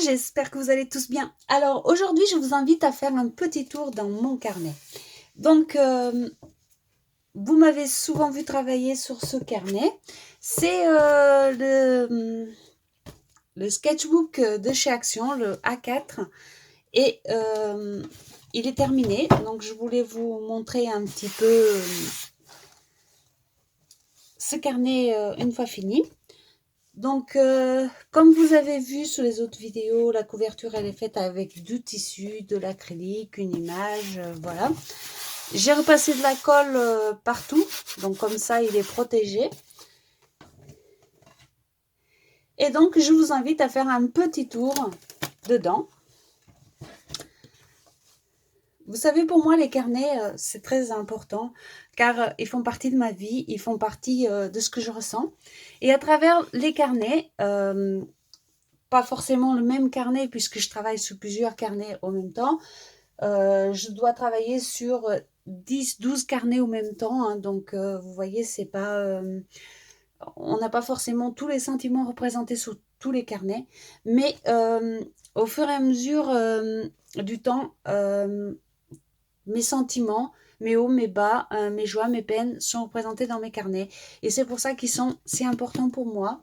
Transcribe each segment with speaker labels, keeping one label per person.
Speaker 1: j'espère que vous allez tous bien. Alors aujourd'hui, je vous invite à faire un petit tour dans mon carnet. Donc, vous m'avez souvent vu travailler sur ce carnet. C'est le sketchbook de chez Action, le A4. Et il est terminé. Donc, je voulais vous montrer un petit peu ce carnet une fois fini. Donc, comme vous avez vu sur les autres vidéos, la couverture, elle est faite avec du tissu, de l'acrylique, une image, voilà. J'ai repassé de la colle partout, donc comme ça, il est protégé. Et donc, je vous invite à faire un petit tour dedans. Vous savez, pour moi, les carnets, c'est très important, car ils font partie de ma vie, ils font partie de ce que je ressens. Et à travers les carnets, pas forcément le même carnet puisque je travaille sur plusieurs carnets en même temps. Je dois travailler sur 10, 12 carnets en même temps. Hein, donc, vous voyez, c'est pas, on n'a pas forcément tous les sentiments représentés sur tous les carnets. Mais au fur et à mesure du temps, mes sentiments, mes hauts, mes bas, mes joies, mes peines sont représentés dans mes carnets. Et c'est pour ça qu'ils sont si importants pour moi.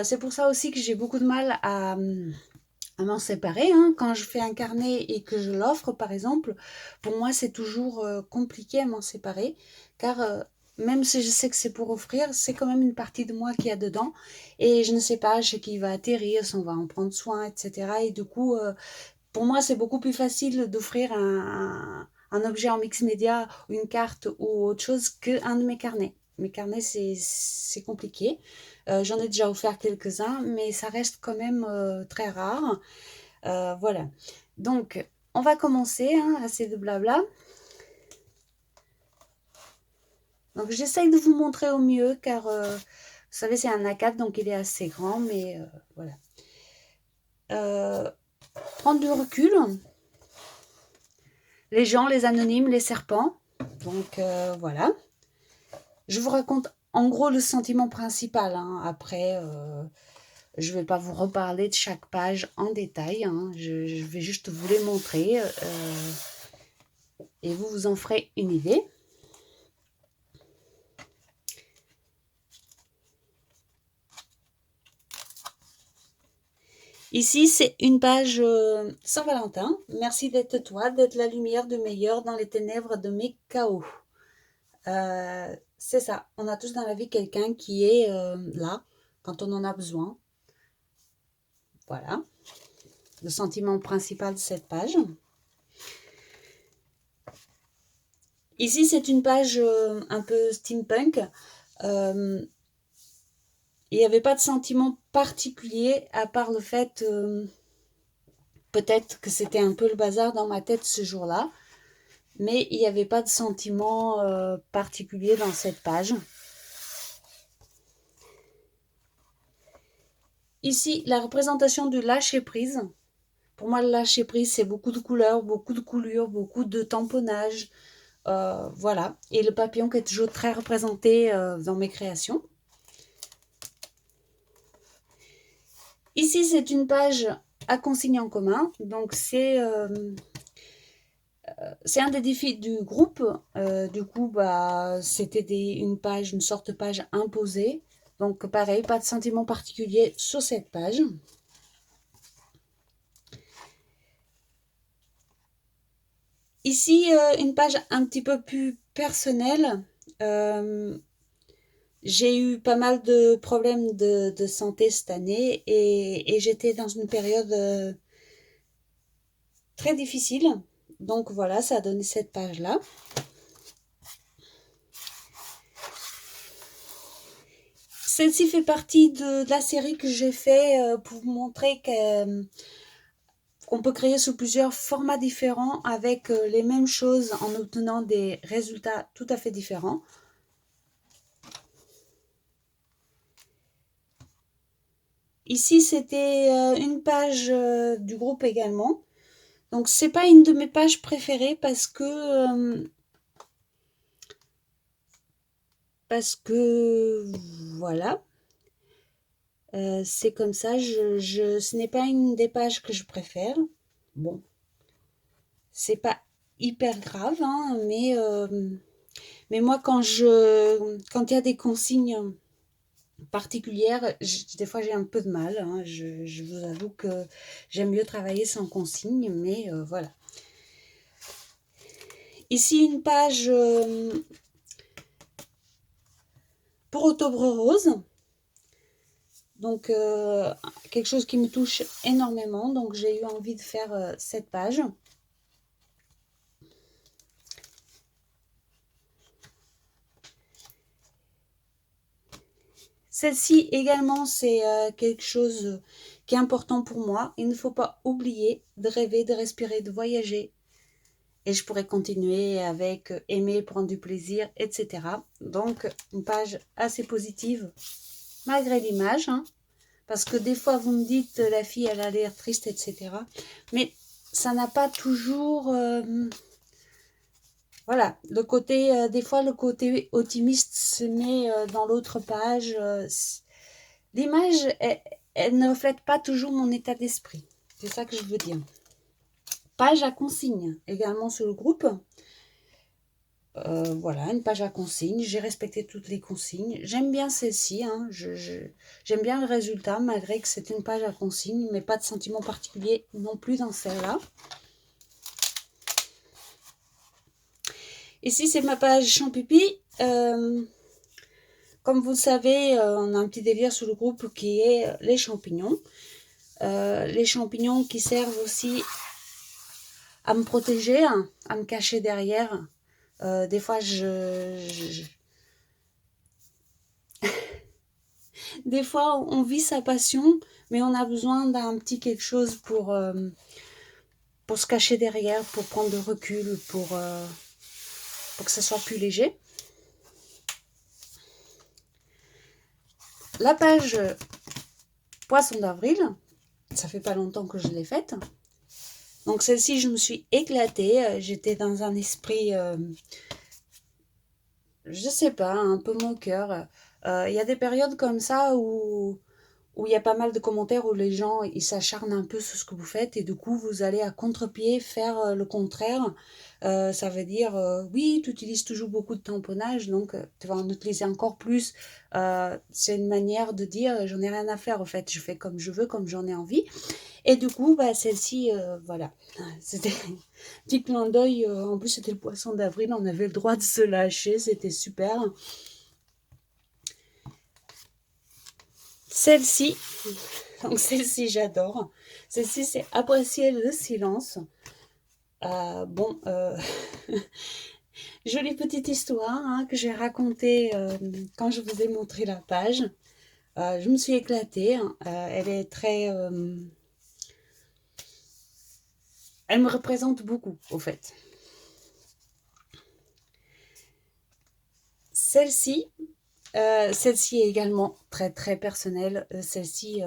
Speaker 1: C'est pour ça aussi que j'ai beaucoup de mal à m'en séparer. Hein. Quand je fais un carnet et que je l'offre, par exemple, pour moi, c'est toujours compliqué à m'en séparer. Car même si je sais que c'est pour offrir, c'est quand même une partie de moi qui a dedans. Et je ne sais pas chez qui il va atterrir, si on va en prendre soin, etc. Et du coup, pour moi, c'est beaucoup plus facile d'offrir un objet en mix média, une carte ou autre chose qu'un de mes carnets. Mes carnets, c'est compliqué. J'en ai déjà offert quelques-uns, mais ça reste quand même très rare. Voilà. Donc, on va commencer, hein, assez de blabla. Donc, j'essaye de vous montrer au mieux, car, vous savez, c'est un A4, donc il est assez grand, mais voilà. Prendre du recul. Les gens, les anonymes, les serpents. Donc, voilà. Je vous raconte en gros le sentiment principal. Hein. Après, je ne vais pas vous reparler de chaque page en détail. Hein. Je vais juste vous les montrer et vous vous en ferez une idée. Ici, c'est une page Saint-Valentin. Merci d'être toi, d'être la lumière de meilleur dans les ténèbres de mes chaos. C'est ça. On a tous dans la vie quelqu'un qui est là quand on en a besoin. Voilà. Le sentiment principal de cette page. Ici, c'est une page un peu steampunk. Il n'y avait pas de sentiment particulier à part le fait peut-être que c'était un peu le bazar dans ma tête ce jour-là, mais il n'y avait pas de sentiment particulier dans cette page. Ici, la représentation du lâcher-prise. Pour moi, le lâcher-prise, c'est beaucoup de couleurs, beaucoup de coulures, beaucoup de tamponnage. Voilà. Et le papillon qui est toujours très représenté dans mes créations. Ici, c'est une page à consigne en commun. Donc, c'est un des défis du groupe. Du coup, bah, c'était une sorte de page imposée. Donc, pareil, pas de sentiment particulier sur cette page. Ici, une page un petit peu plus personnelle. J'ai eu pas mal de problèmes de santé cette année et j'étais dans une période très difficile. Donc voilà, ça a donné cette page-là. Celle-ci fait partie de la série que j'ai fait pour vous montrer qu'on peut créer sous plusieurs formats différents avec les mêmes choses en obtenant des résultats tout à fait différents. Ici, c'était une page du groupe également. Donc, c'est pas une de mes pages préférées parce que voilà. C'est comme ça, ce n'est pas une des pages que je préfère. Bon, c'est pas hyper grave, hein, mais moi quand il y a des consignes particulières, des fois j'ai un peu de mal, hein, je vous avoue que j'aime mieux travailler sans consigne, mais voilà. Ici une page pour Octobre Rose. Donc, quelque chose qui me touche énormément. Donc, j'ai eu envie de faire cette page. Celle-ci également, c'est quelque chose qui est important pour moi. Il ne faut pas oublier de rêver, de respirer, de voyager. Et je pourrais continuer avec aimer, prendre du plaisir, etc. Donc, une page assez positive, malgré l'image, hein. Parce que des fois, vous me dites, la fille, elle a l'air triste, etc. Mais ça n'a pas toujours... voilà, le côté, des fois, le côté optimiste se met dans l'autre page. L'image, elle ne reflète pas toujours mon état d'esprit. C'est ça que je veux dire. Page à consigne, également sur le groupe. Voilà, une page à consigne. J'ai respecté toutes les consignes. J'aime bien celle-ci. Hein. J'aime bien le résultat, malgré que c'est une page à consigne, mais pas de sentiment particulier non plus dans celle-là. Ici, c'est ma page Champipi. Comme vous le savez, on a un petit délire sur le groupe qui est les champignons. Les champignons qui servent aussi à me protéger, hein, à me cacher derrière. Des fois, des fois, on vit sa passion, mais on a besoin d'un petit quelque chose pour se cacher derrière, pour prendre de recul, pour que ça soit plus léger. La page Poisson d'avril, ça fait pas longtemps que je l'ai faite. Donc celle-ci, je me suis éclatée. J'étais dans un esprit, je sais pas, un peu moqueur. Il y a des périodes comme ça où il y a pas mal de commentaires où les gens ils s'acharnent un peu sur ce que vous faites et du coup vous allez à contre-pied faire le contraire. Ça veut dire oui, tu utilises toujours beaucoup de tamponnage, donc tu vas en utiliser encore plus. C'est une manière de dire j'en ai rien à faire, en fait, je fais comme je veux, comme j'en ai envie. Et du coup, bah, celle-ci, voilà, c'était un petit clin d'œil. En plus, c'était le poisson d'avril, on avait le droit de se lâcher, c'était super. Celle-ci, donc celle-ci, j'adore. Celle-ci, c'est apprécier le silence. Bon, jolie petite histoire hein, que j'ai racontée quand je vous ai montré la page. Je me suis éclatée. Hein. Elle est très... elle me représente beaucoup, au fait. Celle-ci, celle-ci est également très très personnelle. Celle-ci,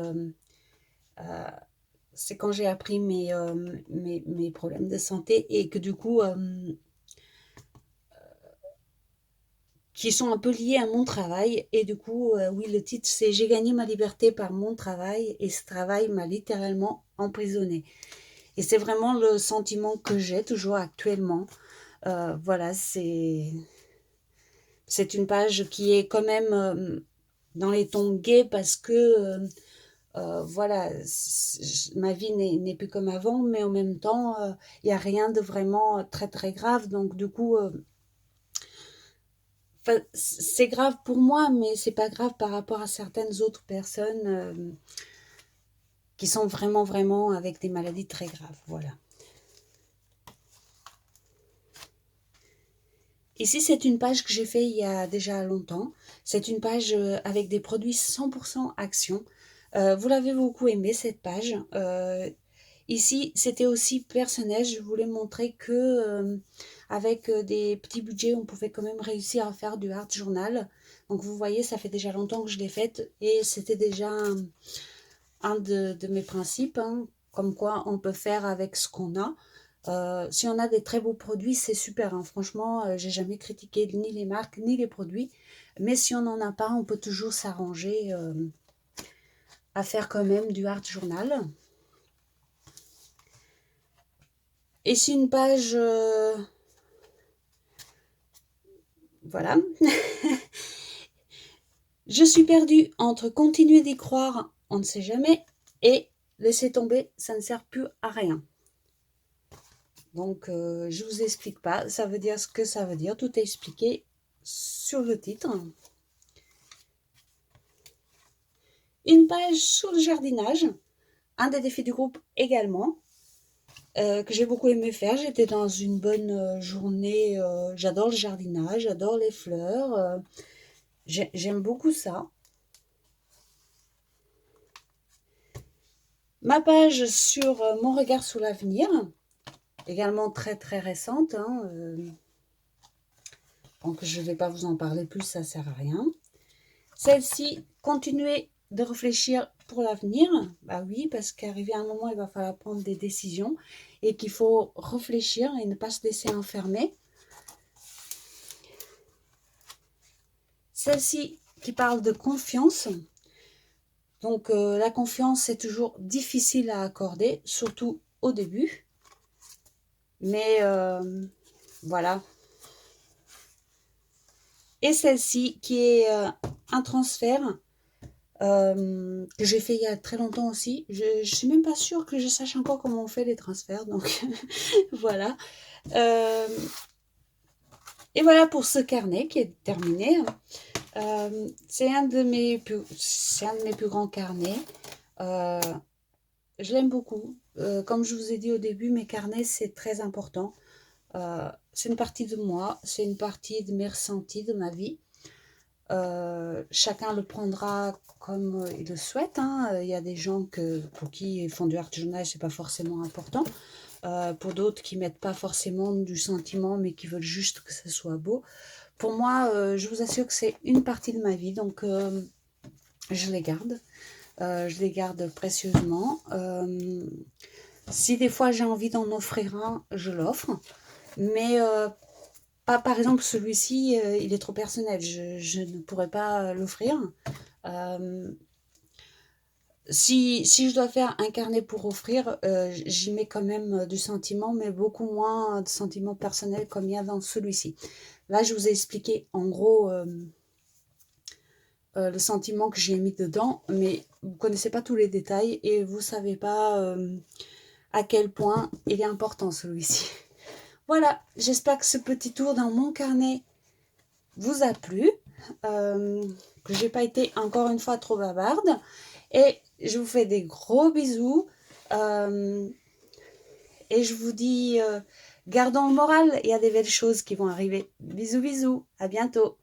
Speaker 1: c'est quand j'ai appris mes problèmes de santé et que du coup, qui sont un peu liés à mon travail. Et du coup, oui, le titre, c'est J'ai gagné ma liberté par mon travail et ce travail m'a littéralement emprisonnée. Et c'est vraiment le sentiment que j'ai toujours actuellement. Voilà, c'est une page qui est quand même dans les tons gays parce que voilà, ma vie n'est plus comme avant, mais en même temps, il n'y a rien de vraiment très très grave. Donc du coup, c'est grave pour moi, mais c'est pas grave par rapport à certaines autres personnes qui sont vraiment vraiment avec des maladies très graves. Voilà. Ici, c'est une page que j'ai fait il y a déjà longtemps. C'est une page avec des produits 100% Action. Vous l'avez beaucoup aimé cette page. Ici, c'était aussi personnel. Je voulais montrer que avec des petits budgets, on pouvait quand même réussir à faire du art journal. Donc vous voyez, ça fait déjà longtemps que je l'ai faite et c'était déjà un de mes principes, hein, comme quoi on peut faire avec ce qu'on a. Si on a des très beaux produits, c'est super. Hein. Franchement, j'ai jamais critiqué ni les marques ni les produits. Mais si on n'en a pas, on peut toujours s'arranger à faire quand même du art journal. Et c'est une page... voilà. Je suis perdue entre continuer d'y croire, on ne sait jamais, et laisser tomber, ça ne sert plus à rien. Donc, je ne vous explique pas, ça veut dire ce que ça veut dire, tout est expliqué sur le titre. Une page sur le jardinage, un des défis du groupe également, que j'ai beaucoup aimé faire. J'étais dans une bonne journée, j'adore le jardinage, j'adore les fleurs, j'aime beaucoup ça. Ma page sur mon regard sur l'avenir, également très très récente, hein, donc je ne vais pas vous en parler plus, ça ne sert à rien. Celle-ci, continuer de réfléchir pour l'avenir, bah oui, parce qu'arrivé à un moment, il va falloir prendre des décisions et qu'il faut réfléchir et ne pas se laisser enfermer. Celle-ci qui parle de confiance. Donc la confiance, c'est toujours difficile à accorder, surtout au début. Mais voilà. Et celle-ci qui est un transfert que j'ai fait il y a très longtemps aussi. Je ne suis même pas sûre que je sache encore comment on fait les transferts. Donc voilà. Et voilà pour ce carnet qui est terminé. C'est un de mes plus grands carnets. Je l'aime beaucoup. Comme je vous ai dit au début, mes carnets, c'est très important. C'est une partie de moi, c'est une partie de mes ressentis, de ma vie. Chacun le prendra comme il le souhaite, hein. Il y a des gens pour qui font du art journal, c'est pas forcément important. Pour d'autres qui mettent pas forcément du sentiment, mais qui veulent juste que ce soit beau. Pour moi, je vous assure que c'est une partie de ma vie, donc je les garde. Je les garde précieusement. Si des fois j'ai envie d'en offrir un, je l'offre. Mais pas, par exemple, celui-ci, il est trop personnel. Je ne pourrais pas l'offrir. Si je dois faire un carnet pour offrir, j'y mets quand même du sentiment, mais beaucoup moins de sentiments personnels comme il y a dans celui-ci. Là, je vous ai expliqué en gros le sentiment que j'ai mis dedans, mais vous ne connaissez pas tous les détails et vous ne savez pas à quel point il est important celui-ci. Voilà, j'espère que ce petit tour dans mon carnet vous a plu, que j'ai pas été encore une fois trop bavarde, et je vous fais des gros bisous, et je vous dis, gardons le moral, il y a des belles choses qui vont arriver. Bisous bisous, à bientôt.